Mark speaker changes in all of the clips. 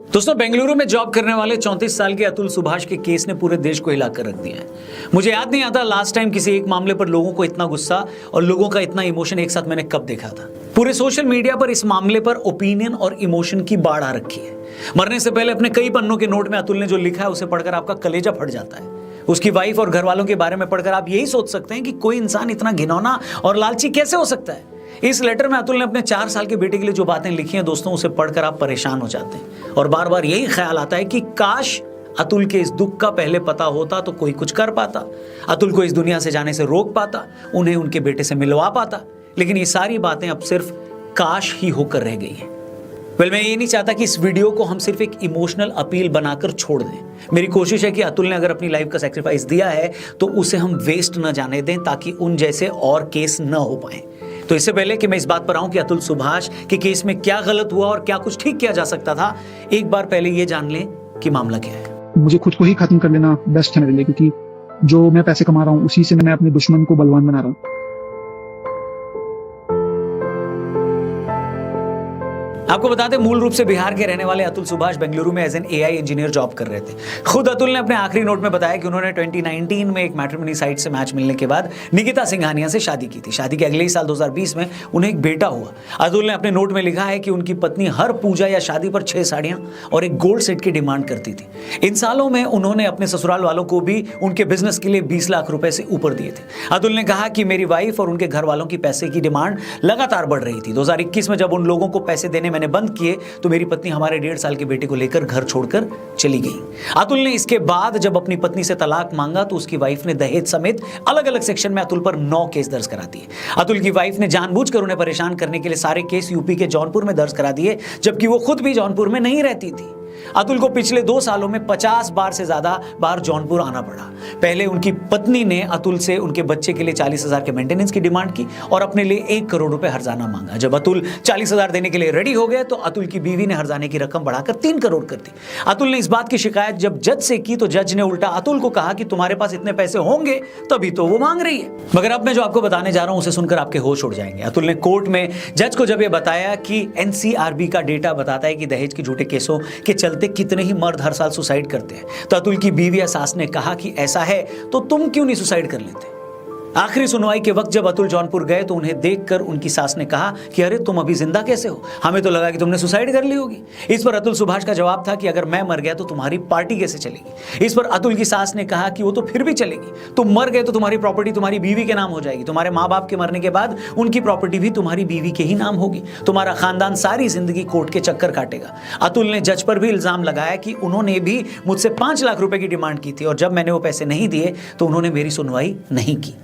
Speaker 1: दोस्तों, बेंगलुरु में जॉब करने वाले 34 साल के अतुल सुभाष के केस ने पूरे देश को हिलाकर रख दिया है। मुझे याद नहीं आता लास्ट टाइम किसी एक मामले पर लोगों को इतना गुस्सा और लोगों का इतना इमोशन एक साथ मैंने कब देखा था। पूरे सोशल मीडिया पर इस मामले पर ओपिनियन और इमोशन की बाढ़ आ रखी है। मरने से पहले अपने कई पन्नों के नोट में अतुल ने जो लिखा है उसे पढ़कर आपका कलेजा फट जाता है। उसकी वाइफ और घर वालों के बारे में पढ़कर आप यही सोच सकते हैं कि कोई इंसान इतना घिनौना और लालची कैसे हो सकता है। इस लेटर में अतुल ने अपने 4 साल के बेटे के लिए जो बातें लिखी हैं दोस्तों, उसे पढ़कर आप परेशान हो जाते हैं और बार बार यही ख्याल आता है कि काश अतुल के इस दुख का पहले पता होता तो कोई कुछ कर पाता, अतुल को इस दुनिया से जाने से रोक पाता, उन्हें उनके बेटे से मिलवा पाता। लेकिन ये सारी बातें अब सिर्फ काश ही होकर रह गई हैं। मैं ये नहीं चाहता कि इस वीडियो को हम सिर्फ एक इमोशनल अपील बनाकर छोड़ दें। मेरी कोशिश है कि अतुल ने अगर अपनी लाइफ का सैक्रिफाइस दिया है तो उसे हम वेस्ट न जाने दें, ताकि उन जैसे और केस न हो पाए। तो इससे पहले कि मैं इस बात पर आऊं कि अतुल सुभाष के केस में क्या गलत हुआ और क्या कुछ ठीक किया जा सकता था, एक बार पहले ये जान लें कि मामला क्या है।
Speaker 2: मुझे खुद को ही खत्म कर लेना बेस्ट है मेरे लिए, क्योंकि जो मैं पैसे कमा रहा हूँ उसी से मैं अपने दुश्मन को बलवान बना रहा हूँ।
Speaker 1: आपको बता दें, मूल रूप से बिहार के रहने वाले अतुल सुभाष बेंगलुरु में as an AI engineer job कर रहे थे। खुद अतुल ने अपने आखिरी नोट में बताया कि उन्होंने 2019 में एक मैट्रिमोनी साइट से मैच मिलने के बाद निकिता सिंघानिया से शादी की थी। शादी के अगले ही साल 2020 में उन्हें एक बेटा हुआ। अतुल ने अपने नोट में लिखा है कि उनकी पत्नी हर पूजा या शादी पर 6 साड़ियां और एक गोल्ड सेट की डिमांड करती थी। इन सालों में उन्होंने अपने ससुराल वालों को भी उनके बिजनेस के लिए 20 लाख रुपए से ऊपर दिए थे। अतुल ने कहा कि मेरी वाइफ और उनके घर वालों की पैसे की डिमांड लगातार बढ़ रही थी। 2021 में जब उन लोगों को पैसे देने मैंने बंद किए तो मेरी पत्नी हमारे 1.5 साल के बेटे को लेकर घर छोड़कर चली गई। अतुल ने इसके बाद जब अपनी पत्नी से तलाक मांगा तो उसकी वाइफ ने दहेज समेत अलग अलग सेक्शन में अतुल पर 9 केस दर्ज करा दिए। अतुल की वाइफ ने जानबूझकर उन्हें परेशान करने के लिए सारे केस यूपी के जौनपुर में दर्ज करा दिए, जबकि वो खुद भी जौनपुर में नहीं रहती थी। अतुल को पिछले 2 सालों में 50 बार से ज्यादा बार जौनपुर आना पड़ा। पहले उनकी पत्नी ने अतुल से उनके बच्चे के लिए 40,000 के मेंटेनेंस की डिमांड की और अपने लिए 1 करोड़ रुपए हर्जाना मांगा। जब अतुल 40,000 देने के लिए रेडी हो गए तो अतुल की बीवी ने हर्जाने की रकम बढ़ाकर 3 करोड़ कर दी। अतुल ने इस बात की शिकायत जब जज से की तो जज ने उल्टा अतुल को कहा कि तुम्हारे पास इतने पैसे होंगे तभी तो वो मांग रही है। मगर अब मैं जो आपको बताने जा रहा हूं उसे सुनकर आपके होश उड़ जाएंगे। अतुल ने कोर्ट में जज को जब यह बताया कि एनसीआरबी का डेटा बताता है कि दहेज के झूठे केसों के चलते कितने ही मर्द हर साल सुसाइड करते हैं, तो अतुल की बीवी या सास ने कहा कि ऐसा है तो तुम क्यों नहीं सुसाइड कर लेते। आखिरी सुनवाई के वक्त जब अतुल जौनपुर गए तो उन्हें देखकर उनकी सास ने कहा कि अरे तुम अभी जिंदा कैसे हो, हमें तो लगा कि तुमने सुसाइड कर ली होगी। इस पर अतुल सुभाष का जवाब था कि अगर मैं मर गया तो तुम्हारी पार्टी कैसे चलेगी। इस पर अतुल की सास ने कहा कि वो तो फिर भी चलेगी, तुम मर गए तो तुम्हारी प्रॉपर्टी तुम्हारी बीवी के नाम हो जाएगी, तुम्हारे माँ बाप के मरने के बाद उनकी प्रॉपर्टी भी तुम्हारी बीवी के ही नाम होगी, तुम्हारा खानदान सारी जिंदगी कोर्ट के चक्कर काटेगा। अतुल ने जज पर भी इल्जाम लगाया कि उन्होंने भी मुझसे 5 लाख रुपए की डिमांड की थी और जब मैंने वो पैसे नहीं दिए तो उन्होंने मेरी सुनवाई नहीं की।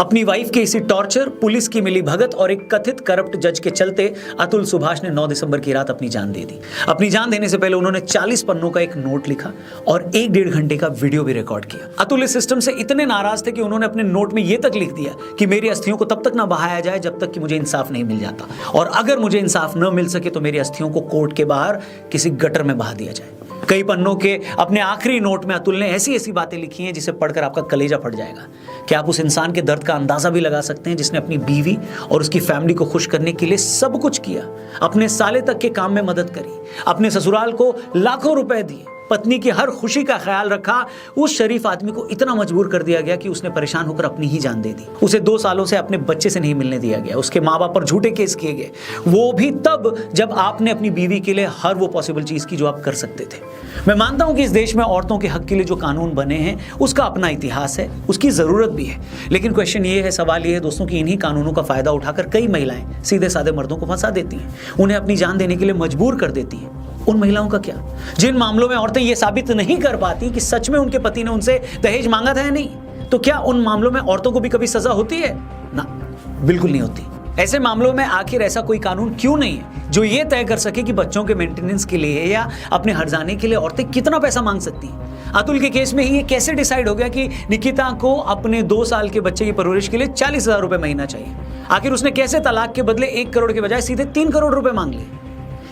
Speaker 1: अपनी वाइफ के इसी टॉर्चर, पुलिस की मिली भगत और एक कथित करप्ट जज के चलते अतुल सुभाष ने 9 दिसंबर की रात अपनी जान दे दी। अपनी जान देने से पहले उन्होंने 40 पन्नों का एक नोट लिखा और 1-1.5 घंटे का वीडियो भी रिकॉर्ड किया। अतुल इस सिस्टम से इतने नाराज थे कि उन्होंने अपने नोट में यह तक लिख दिया कि मेरी अस्थियों को तब तक ना बहाया जाए जब तक कि मुझे इंसाफ नहीं मिल जाता, और अगर मुझे इंसाफ न मिल सके तो मेरी अस्थियों को कोर्ट के बाहर किसी गटर में बहा दिया जाए। कई पन्नों के अपने आखिरी नोट में अतुल ने ऐसी ऐसी बातें लिखी हैं जिसे पढ़कर आपका कलेजा फट जाएगा। क्या आप उस इंसान के दर्द का अंदाजा भी लगा सकते हैं जिसने अपनी बीवी और उसकी फैमिली को खुश करने के लिए सब कुछ किया, अपने साले तक के काम में मदद करी, अपने ससुराल को लाखों रुपए दिए, पत्नी की हर खुशी का ख्याल रखा। उस शरीफ आदमी को इतना मजबूर कर दिया गया कि उसने परेशान होकर अपनी ही जान दे दी। उसे 2 सालों से अपने बच्चे से नहीं मिलने दिया गया, उसके माँ बाप पर झूठे केस किए गए, वो भी तब जब आपने अपनी बीवी के लिए हर वो पॉसिबल चीज की जो आप कर सकते थे। मैं मानता हूं कि इस देश में औरतों के हक के लिए जो कानून बने हैं उसका अपना इतिहास है, उसकी जरूरत भी है, लेकिन क्वेश्चन ये है, सवाल ये है दोस्तों कि इन्हीं कानूनों का फायदा उठाकर कई महिलाएं सीधे साधे मर्दों को फंसा देती हैं, उन्हें अपनी जान देने के लिए मजबूर कर देती हैं। उन महिलाओं का क्या जिन मामलों में औरतें ये साबित नहीं कर पाती कि सच में उनके पति ने उनसे दहेज मांगा था या नहीं, तो क्या उन मामलों में औरतों को भी कभी सजा होती है? ना, बिल्कुल नहीं होती। ऐसे मामलों में आखिर ऐसा कोई कानून क्यों नहीं है जो ये तय कर सके कि बच्चों के मेंटेनेंस के लिए या अपने हर्जाने के लिए औरतें कितना पैसा मांग सकती हैं? अतुल के केस में ही ये कैसे डिसाइड हो गया कि निकिता को अपने 2 साल के बच्चे की परवरिश के लिए 40,000 रुपए महीना चाहिए? आखिर उसने कैसे तलाक के बदले 1 करोड़ के बजाय सीधे 3 करोड़ रुपए मांग लिए?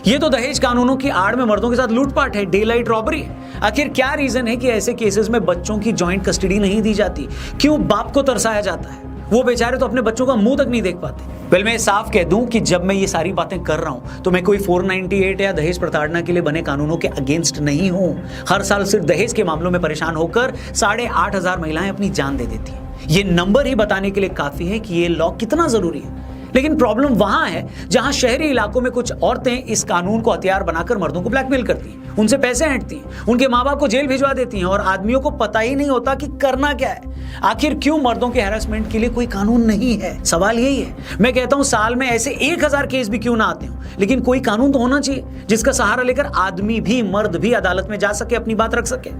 Speaker 1: ये तो दहेज कानूनों की आड़ में मर्दों के साथ लूटपाट है, डे लाइट रॉबरी है। आखिर क्या रीजन है कि ऐसे केसेस में बच्चों की जॉइंट कस्टडी नहीं दी जाती? क्यों बाप को तरसाया जाता है? वो बेचारे तो अपने बच्चों का मुंह तक नहीं देख पाते। वेल, मैं साफ कह दूं कि जब मैं ये सारी बातें कर रहा हूं तो मैं कोई 498 या दहेज प्रताड़ना के लिए बने कानूनों के अगेंस्ट नहीं हूं। हर साल सिर्फ दहेज के मामलों में परेशान होकर 8,500 महिलाएं अपनी जान दे देती हैं। ये नंबर ही बताने के लिए काफी है कि ये लॉ कितना जरूरी है। लेकिन प्रॉब्लम वहां है जहां शहरी इलाकों में कुछ औरतें इस कानून को हथियार बनाकर मर्दों को ब्लैकमेल करती हैं, उनसे पैसे ऐंठती हैं, उनके माँ बाप को जेल भिजवा देती हैं और आदमियों को पता ही नहीं होता कि करना क्या है। आखिर क्यों मर्दों के हैरेसमेंट के लिए कोई कानून नहीं है? सवाल यही है। मैं कहता हूं साल में ऐसे 1000 केस भी क्यों ना आते हो, लेकिन कोई कानून तो होना चाहिए जिसका सहारा लेकर आदमी भी मर्द भी अदालत में जा सके, अपनी बात रख सके।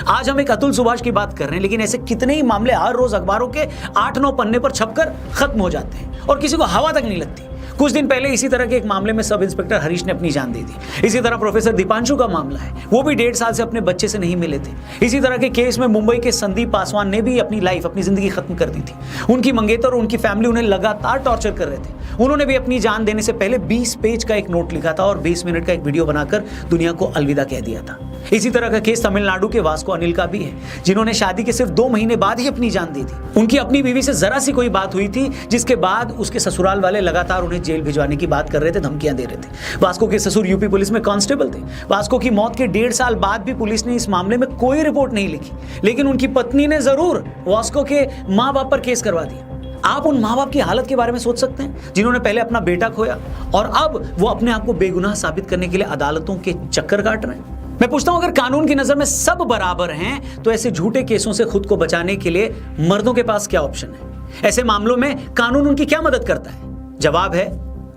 Speaker 1: आज हम एक अतुल सुभाष की बात कर रहे हैं, लेकिन ऐसे कितने ही मामले हर रोज अखबारों के 8-9 पन्ने पर छपकर खत्म हो जाते हैं और किसी को हवा तक नहीं लगती। कुछ दिन पहले इसी तरह के एक मामले में सब इंस्पेक्टर हरीश ने अपनी जान दे दी। इसी तरह प्रोफेसर दीपांशु का मामला है, वो भी 1.5 साल से अपने बच्चे से नहीं मिले थे। इसी तरह के केस में मुंबई के संदीप पासवान ने भी अपनी जिंदगी खत्म कर दी थी। उनकी मंगेतर और उनकी फैमिली उन्हें लगातार टॉर्चर कर रहे थे। उन्होंने भी अपनी जान देने से पहले 20 पेज का एक नोट लिखा था और 20 मिनट का एक वीडियो बनाकर दुनिया को अलविदा कह दिया था। इसी तरह का केस तमिलनाडु के वास्को अनिल का भी है, जिन्होंने शादी के सिर्फ 2 महीने बाद ही अपनी जान दी थी। उनकी अपनी बीवी से जरा सी कोई बात हुई थी, जिसके बाद उसके ससुराल वाले लगातार उन्हें जेल भिजवाने की बात कर रहे थे, धमकियां दे रहे थे। वास्को के ससुर यूपी पुलिस में कांस्टेबल थे। वास्को की मौत के 1.5 साल बाद भी पुलिस ने इस मामले में कोई रिपोर्ट नहीं लिखी, लेकिन उनकी पत्नी ने जरूर वास्को के माँ बाप पर केस करवा दिया। आप उन माँ बाप की हालत के बारे में सोच सकते हैं जिन्होंने पहले अपना बेटा खोया और अब वो अपने आप को बेगुनाह साबित करने के लिए अदालतों के चक्कर काट रहे हैं। मैं पूछता हूं, अगर कानून की नजर में सब बराबर हैं तो ऐसे झूठे केसों से खुद को बचाने के लिए मर्दों के पास क्या ऑप्शन है? ऐसे मामलों में कानून उनकी क्या मदद करता है? जवाब है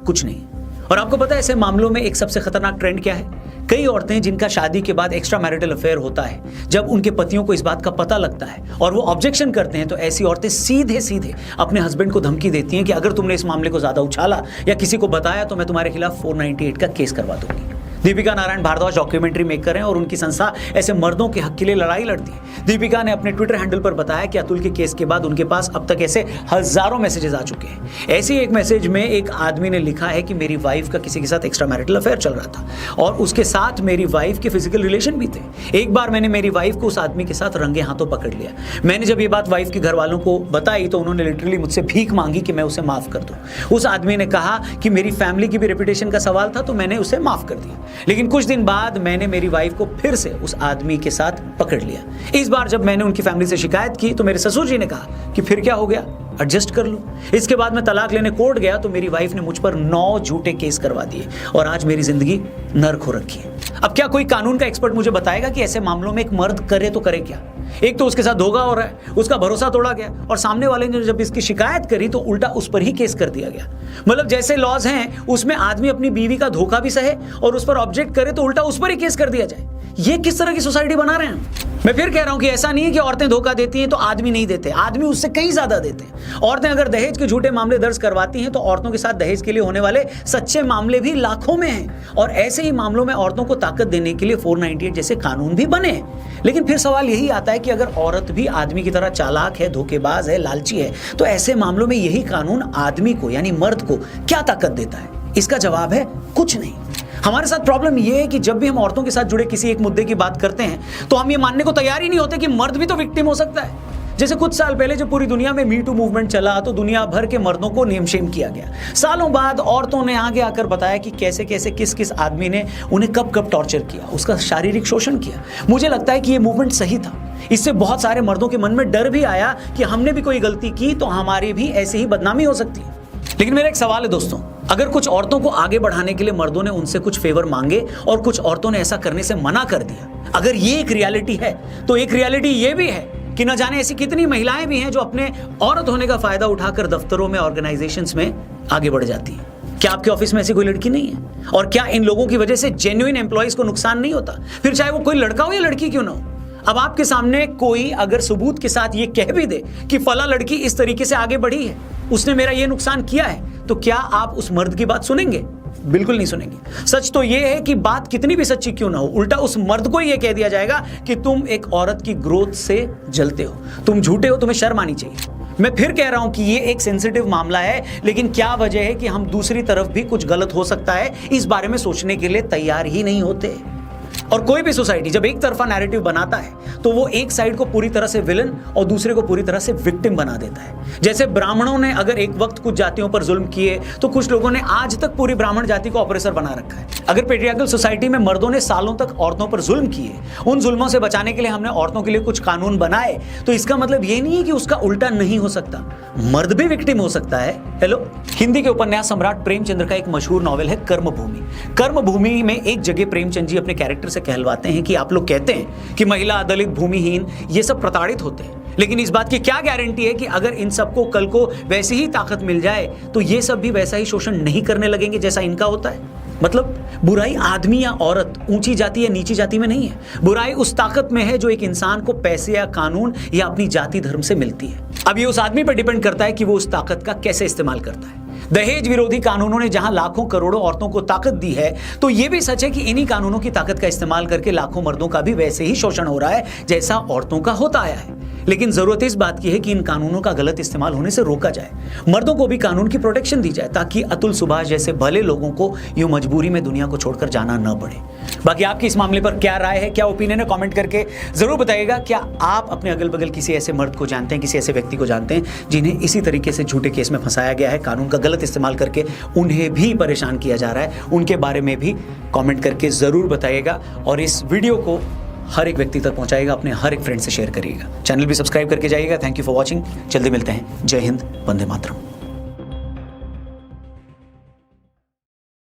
Speaker 1: कुछ नहीं। और आपको पता है ऐसे मामलों में एक सबसे खतरनाक ट्रेंड क्या है? कई औरतें जिनका शादी के बाद एक्स्ट्रा मैरिटल अफेयर होता है, जब उनके पतियों को इस बात का पता लगता है और वो ऑब्जेक्शन करते हैं, तो ऐसी औरतें सीधे सीधे अपने हस्बैंड को धमकी देती हैं कि अगर तुमने इस मामले को ज्यादा उछाला या किसी को बताया तो मैं तुम्हारे खिलाफ 498 का केस करवा दूंगी। दीपिका नारायण भारद्वाज डॉक्यूमेंट्री मेकर हैं और उनकी संस्था ऐसे मर्दों के हक के लिए लड़ाई लड़ती है। दीपिका ने अपने ट्विटर हैंडल पर बताया कि अतुल के केस के बाद उनके पास अब तक ऐसे हजारों मैसेजेस आ चुके हैं। ऐसे एक मैसेज में एक आदमी ने लिखा है कि मेरी वाइफ का किसी के साथ एक्स्ट्रा मैरिटल अफेयर चल रहा था और उसके साथ मेरी वाइफ के फिजिकल रिलेशन भी थे। एक बार मैंने मेरी वाइफ को उस आदमी के साथ रंगे हाथों पकड़ लिया। मैंने जब ये बात वाइफ के घर वालों को बताई तो उन्होंने लिटरली मुझसे भीख मांगी कि मैं उसे माफ कर दूं। उस आदमी ने कहा कि मेरी फैमिली की भी रेपुटेशन का सवाल था, तो मैंने उसे माफ कर दिया। लेकिन कुछ दिन बाद मैंने मेरी वाइफ को फिर से उस आदमी के साथ पकड़ लिया। इस बार जब मैंने उनकी फैमिली से शिकायत की तो मेरे ससुर जी ने कहा कि फिर क्या हो गया, एडजस्ट कर लो। इसके बाद मैं तलाक लेने कोर्ट गया तो मेरी वाइफ ने मुझ पर 9 झूठे केस करवा दिए और आज मेरी जिंदगी नर्क हो रखी है। अब क्या कोई कानून का एक्सपर्ट मुझे बताएगा कि ऐसे मामलों में एक मर्द करे तो करे क्या? एक तो उसके साथ धोखा हो रहा है, उसका भरोसा तोड़ा गया और सामने वाले ने जब इसकी शिकायत करी तो उल्टा उस पर ही केस कर दिया गया। मतलब जैसे लॉज हैं उसमें आदमी अपनी बीवी का धोखा भी सहे और उस पर ऑब्जेक्ट करे तो उल्टा उस पर ही केस कर दिया जाए। ये किस तरह की सोसाइटी बना रहे हैं? मैं फिर कह रहा हूं कि ऐसा नहीं है कि औरतें धोखा देती हैं तो आदमी नहीं देते, आदमी उससे कहीं ज्यादा देते हैं। औरतें अगर दहेज के झूठे मामले दर्ज करवाती हैं तो औरतों के साथ दहेज के लिए होने वाले सच्चे मामले भी लाखों में हैं और ऐसे ही मामलों में औरतों को ताकत देने के लिए 498 जैसे कानून भी बने। लेकिन फिर सवाल यही आता है कि अगर औरत भी आदमी की तरह चालाक है, धोखेबाज है, लालची है, तो ऐसे मामलों में यही कानून आदमी को यानी मर्द को क्या ताकत देता है? इसका जवाब है कुछ नहीं। हमारे साथ प्रॉब्लम यह है कि जब भी हम औरतों के साथ जुड़े किसी एक मुद्दे की बात करते हैं तो हम ये मानने को तैयार ही नहीं होते कि मर्द भी तो विक्टिम हो सकता है। जैसे कुछ साल पहले जब पूरी दुनिया में मी टू मूवमेंट चला तो दुनिया भर के मर्दों को नेम शेम किया गया। सालों बाद औरतों ने आगे आकर बताया कि कैसे कैसे किस किस आदमी ने उन्हें कब कब टॉर्चर किया, उसका शारीरिक शोषण किया। मुझे लगता है कि ये मूवमेंट सही था। इससे बहुत सारे मर्दों के मन में डर भी आया कि हमने भी कोई गलती की तो हमारी भी ऐसे ही बदनामी हो सकती है। लेकिन मेरा एक सवाल है दोस्तों, अगर कुछ औरतों को आगे बढ़ाने के लिए मर्दों ने उनसे कुछ फेवर मांगे और कुछ औरतों ने ऐसा करने से मना कर दिया, अगर ये एक रियलिटी है तो एक रियलिटी ये भी है कि न जाने ऐसी कितनी महिलाएं भी हैं जो अपने औरत होने का फायदा उठाकर दफ्तरों में, ऑर्गेनाइजेशंस में आगे बढ़ जाती हैं। क्या आपके ऑफिस में ऐसी कोई लड़की नहीं है? और क्या इन लोगों की वजह से जेन्युइन एम्प्लॉइज को नुकसान नहीं होता? फिर चाहे वो कोई लड़का हो या लड़की क्यों ना हो। अब आपके सामने कोई अगर सबूत के साथ ये कह भी दे कि फला लड़की इस तरीके से आगे बढ़ी है, उसने मेरा ये नुकसान किया है, तो क्या आप उस मर्द की बात सुनेंगे? बिल्कुल नहीं सुनेंगे। सच तो यह है कि बात कितनी भी सच्ची क्यों ना हो, उल्टा उस मर्द को यह कह दिया जाएगा कि तुम एक औरत की ग्रोथ से जलते हो, तुम झूठे हो, तुम्हें शर्म आनी चाहिए। मैं फिर कह रहा हूं कि यह एक सेंसिटिव मामला है, लेकिन क्या वजह है कि हम दूसरी तरफ भी कुछ गलत हो सकता है इस बारे में सोचने के लिए तैयार ही नहीं होते। और कोई भी सोसाइटी जब एक तरफा नैरेटिव बनाता है तो वो एक साइड को पूरी तरह से विलन और दूसरे को पूरी तरह से विक्टिम बना देता है। जैसे ब्राह्मणों ने अगर एक वक्त कुछ जातियों पर जुल्म किए तो कुछ लोगों ने आज तक पूरी ब्राह्मण जाति को ऑपरेसर बना रखा है। अगर पेट्रियार्कल सोसाइटी में मर्दों ने सालों तक औरतों पर जुल्म किए, उन जुल्मों से बचाने के लिए हमने औरतों के लिए कुछ कानून बनाए, तो इसका मतलब ये नहीं है कि उसका उल्टा नहीं हो सकता, मर्द भी विक्टिम हो सकता है। हेलो, हिंदी के उपन्यास सम्राट प्रेमचंद्र का एक मशहूर नॉवेल है कर्मभूमि। कर्मभूमि में एक जगह प्रेमचंद जी अपने कैरेक्टर से कहलवाते हैं कि आप लोग कहते हैं कि महिला, दलित, भूमिहीन ये सब प्रताड़ित होते हैं, लेकिन इस बात की क्या गारंटी है कि अगर इन सबको कल को वैसी ही ताकत मिल जाए तो ये सब भी वैसा ही शोषण नहीं करने लगेंगे जैसा इनका होता है। मतलब बुराई आदमी या औरत, ऊंची जाति या नीची जाति में नहीं है। बुराई उस ताकत में है जो एक इंसान को पैसे या कानून या अपनी जाति धर्म से मिलती है। अब ये उस आदमी पर डिपेंड करता है कि वो उस ताकत का कैसे इस्तेमाल करता है। दहेज विरोधी कानूनों ने जहां लाखों करोड़ों औरतों को ताकत दी है, तो यह भी सच है कि इन्हीं कानूनों की ताकत का इस्तेमाल करके लाखों मर्दों का भी वैसे ही शोषण हो रहा है जैसा औरतों का होता आया है। लेकिन जरूरत इस बात की है कि इन कानूनों का गलत इस्तेमाल होने से रोका जाए, मर्दों को भी कानून की प्रोटेक्शन दी जाए, ताकि अतुल सुभाष जैसे भले लोगों को यूं मजबूरी में दुनिया को छोड़कर जाना न पड़े। बाकी आपकी इस मामले पर क्या राय है, क्या ओपिनियन है, कमेंट करके जरूर बताइएगा। क्या आप अपने अगल बगल किसी ऐसे मर्द को जानते हैं, किसी ऐसे व्यक्ति को जानते हैं जिन्हें इसी तरीके से झूठे केस में फंसाया गया है, कानून का गलत इस्तेमाल करके उन्हें भी परेशान किया जा रहा है? उनके बारे में भी कमेंट करके जरूर बताइएगा और इस वीडियो को हर एक व्यक्ति तक पहुंचाएगा, अपने हर एक फ्रेंड से शेयर करिएगा। चैनल भी सब्सक्राइब करके जाइएगा। Thank you for watching. जल्दी मिलते हैं। जय हिंद, वंदे मातरम।